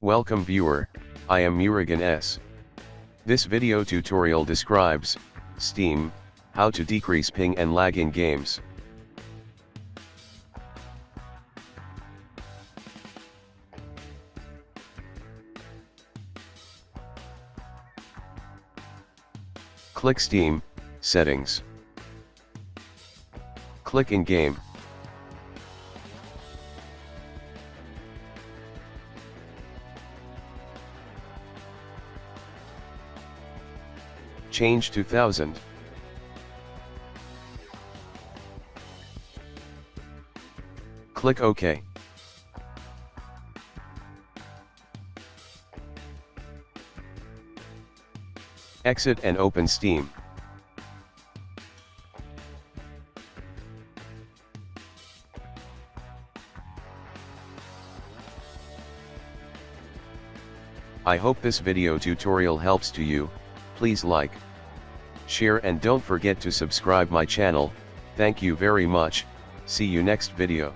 Welcome viewer, I am Murugan S. This video tutorial describes, Steam, how to decrease ping and lag in games. Click Steam, Settings. Click in Game. Change to 1000. Click OK. Exit and open Steam. I hope this video tutorial helps to you. Please like, share and don't forget to subscribe my channel. Thank you very much. See you next video.